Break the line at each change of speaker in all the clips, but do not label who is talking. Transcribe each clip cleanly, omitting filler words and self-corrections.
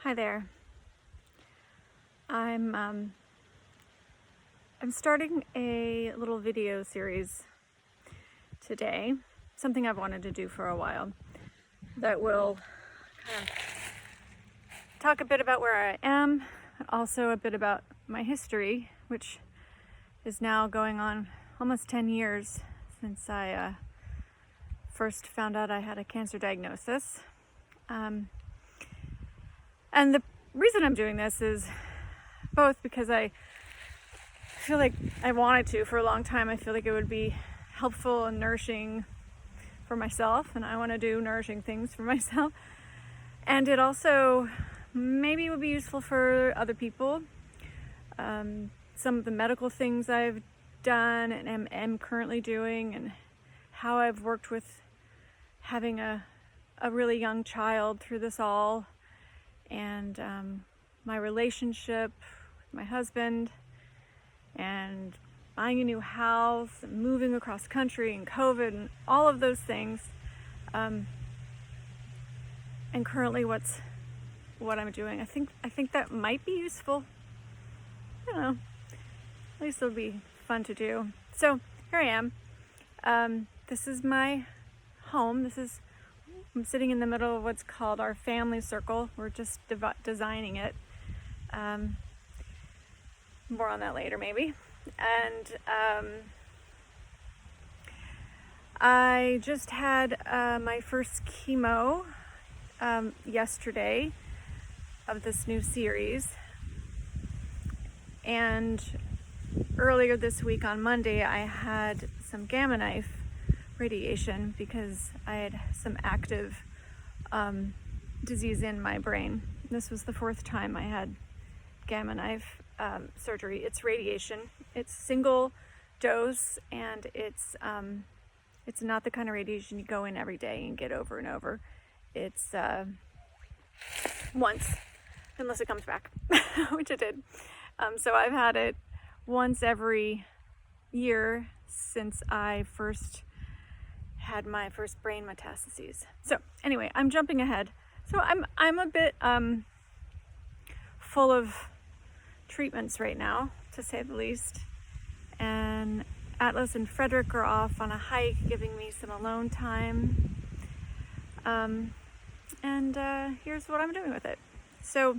Hi there. I'm starting a little video series today, something I've wanted to do for a while, that will kind of talk a bit about where I am, but also a bit about my history, which is now going on almost 10 years since I first found out I had a cancer diagnosis. And the reason I'm doing this is both because I feel like I wanted to for a long time. I feel like it would be helpful and nourishing for myself, and I want to do nourishing things for myself. And it also maybe would be useful for other people. Some of the medical things I've done and am currently doing, and how I've worked with having a really young child through this all, and my relationship with my husband, and buying a new house, and moving across country, and COVID, and all of those things, and currently what I'm doing. I think that might be useful. I don't know. At least it'll be fun to do. So here I am. This is my home. I'm sitting in the middle of what's called our family circle. We're just designing it. More on that later, maybe. And I just had my first chemo yesterday of this new series. And earlier this week on Monday, I had some gamma knife radiation because I had some active disease in my brain. This was the fourth time I had gamma knife surgery. It's radiation. It's single dose, and it's not the kind of radiation you go in every day and get over and over. It's once, unless it comes back, which it did. So I've had it once every year since I first had my first brain metastases. So anyway, I'm jumping ahead. So I'm a bit full of treatments right now, to say the least. And Atlas and Frederick are off on a hike, giving me some alone time. Here's what I'm doing with it. So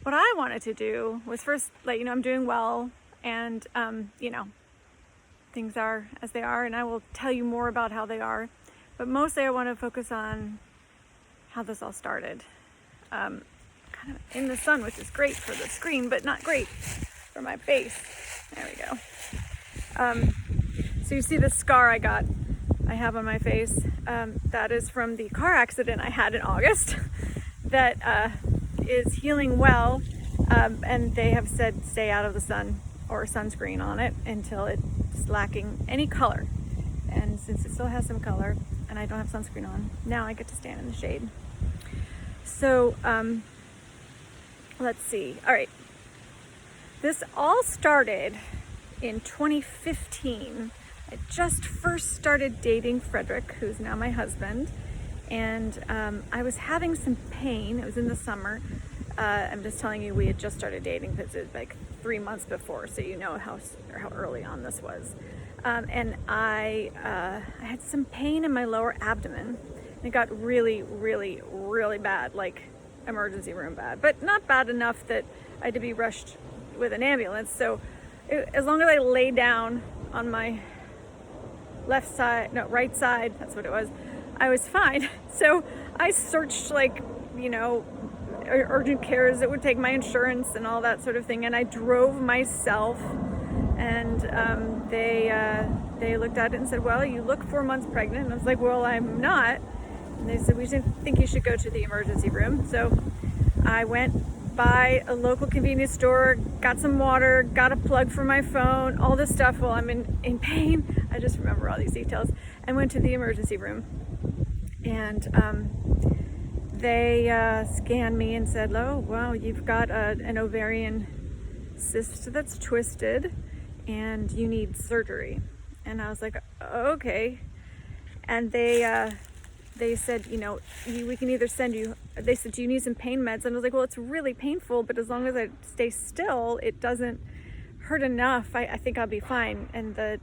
what I wanted to do was first let you know I'm doing well, and things are as they are, and I will tell you more about how they are. But mostly I want to focus on how this all started. Kind of in the sun, which is great for the screen, but not great for my face. There we go. So you see the scar I have on my face. That is from the car accident I had in August that is healing well. And they have said stay out of the sun or sunscreen on it until it's lacking any color. And since it still has some color and I don't have sunscreen on, now I get to stand in the shade. So let's see. All right. This all started in 2015. I just first started dating Frederick, who's now my husband. And I was having some pain. It was in the summer. I'm just telling you, we had just started dating because it was like 3 months before, so you know how early on this was. And I had some pain in my lower abdomen. It got really, really, really bad, like emergency room bad, but not bad enough that I had to be rushed with an ambulance. So as long as I lay down on my right side, that's what it was, I was fine. So I searched urgent cares that would take my insurance and all that sort of thing, and I drove myself, and they looked at it and said, well, you look 4 months pregnant. And I was like, well, I'm not. And they said, we think you should go to the emergency room. So I went by a local convenience store, got some water, got a plug for my phone, all this stuff while I'm in pain. I just remember all these details, and went to the emergency room. And they scanned me and said, oh, well, you've got an ovarian cyst that's twisted and you need surgery. And I was like, okay. And they said, we can either send you they said, do you need some pain meds? And I was like, well, it's really painful, but as long as I stay still, it doesn't hurt enough. I think I'll be fine. And the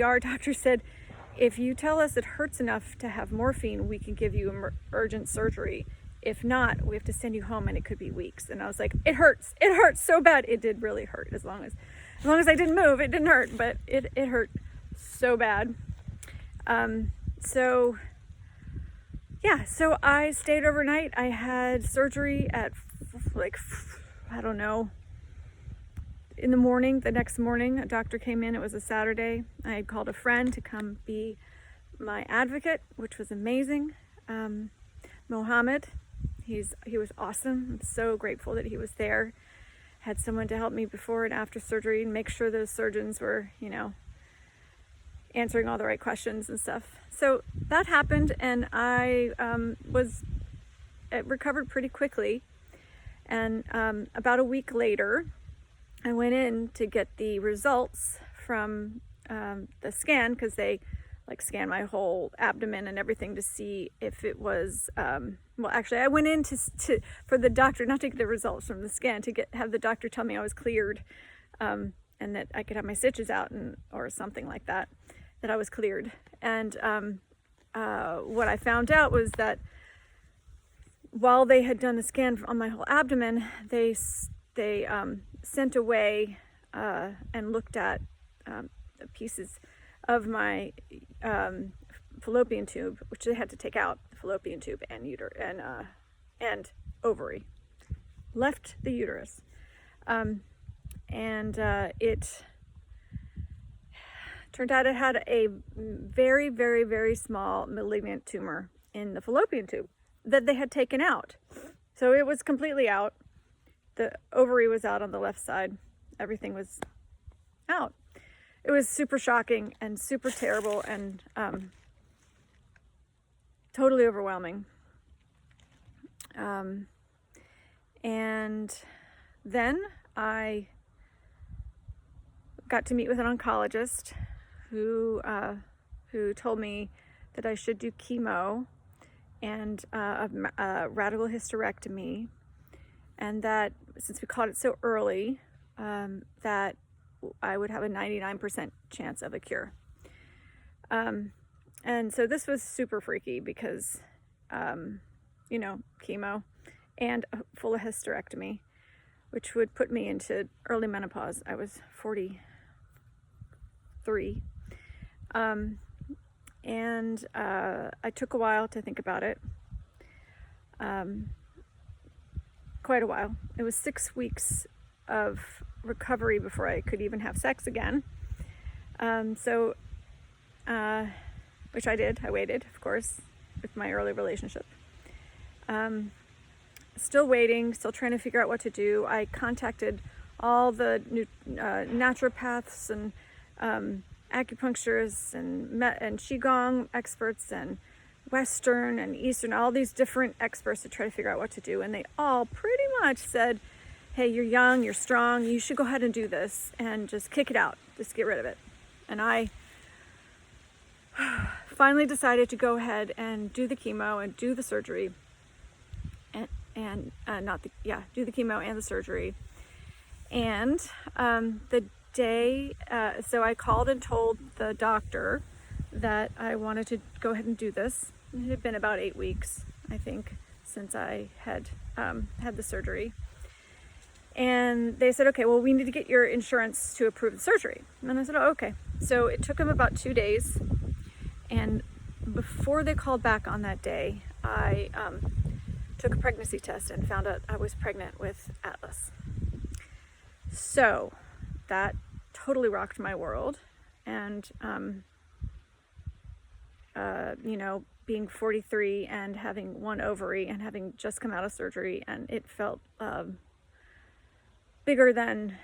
ER doctor said, if you tell us it hurts enough to have morphine, we can give you urgent surgery. If not, we have to send you home, and it could be weeks. And I was like, it hurts so bad. It did really hurt. As long as I didn't move, it didn't hurt, but it hurt so bad. So I stayed overnight. I had surgery at in the morning. The next morning, a doctor came in. It was a Saturday. I had called a friend to come be my advocate, which was amazing. Mohammed, he was awesome. I'm so grateful that he was there. Had someone to help me before and after surgery and make sure those surgeons were, answering all the right questions and stuff. So that happened, and I recovered pretty quickly. And about a week later, I went in to get the results from the scan, because they scan my whole abdomen and everything to see if it was I went in for the doctor, not to get the results from the scan, to have the doctor tell me I was cleared, and that I could have my stitches out or something like that I was cleared. And what I found out was that while they had done the scan on my whole abdomen, they sent away and looked at pieces of my fallopian tube, which they had to take out, the fallopian tube and and ovary. Left the uterus. It turned out it had a very, very, very small malignant tumor in the fallopian tube that they had taken out. So it was completely out. The ovary was out on the left side. Everything was out. It was super shocking and super terrible and totally overwhelming. And then I got to meet with an oncologist who told me that I should do chemo and a radical hysterectomy, and that since we caught it so early, that I would have a 99% chance of a cure. And so this was super freaky because, chemo and a full hysterectomy, which would put me into early menopause. I was 43. I took a while to think about it. Quite a while. It was 6 weeks of recovery before I could even have sex again. Which I did. I waited, of course, with my early relationship. Still waiting, still trying to figure out what to do. I contacted all the naturopaths and acupuncturists and Qigong experts and Western and Eastern, all these different experts to try to figure out what to do. And they all pretty much said, hey, you're young, you're strong, you should go ahead and do this and just kick it out. Just get rid of it. And I finally decided to go ahead and do the chemo and do the surgery. Do the chemo and the surgery. And the day, so I called and told the doctor that I wanted to go ahead and do this. It had been about 8 weeks, I think, since I had had the surgery. And they said, okay, well, we need to get your insurance to approve the surgery. And I said, oh, okay. So it took them about 2 days. And before they called back on that day, I took a pregnancy test and found out I was pregnant with Atlas. So that totally rocked my world. And, being 43 and having one ovary and having just come out of surgery, and it felt bigger than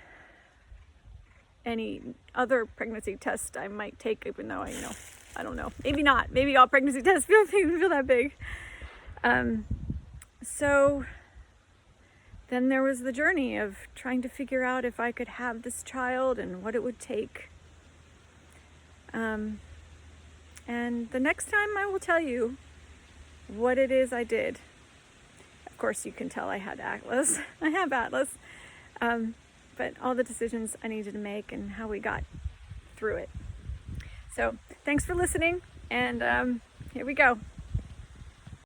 any other pregnancy test I might take, even though I don't know, maybe not, maybe all pregnancy tests feel that big. So then there was the journey of trying to figure out if I could have this child and what it would take. And the next time I will tell you what it is I did. Of course, you can tell I had Atlas. I have Atlas. But all the decisions I needed to make and how we got through it. So thanks for listening, and here we go.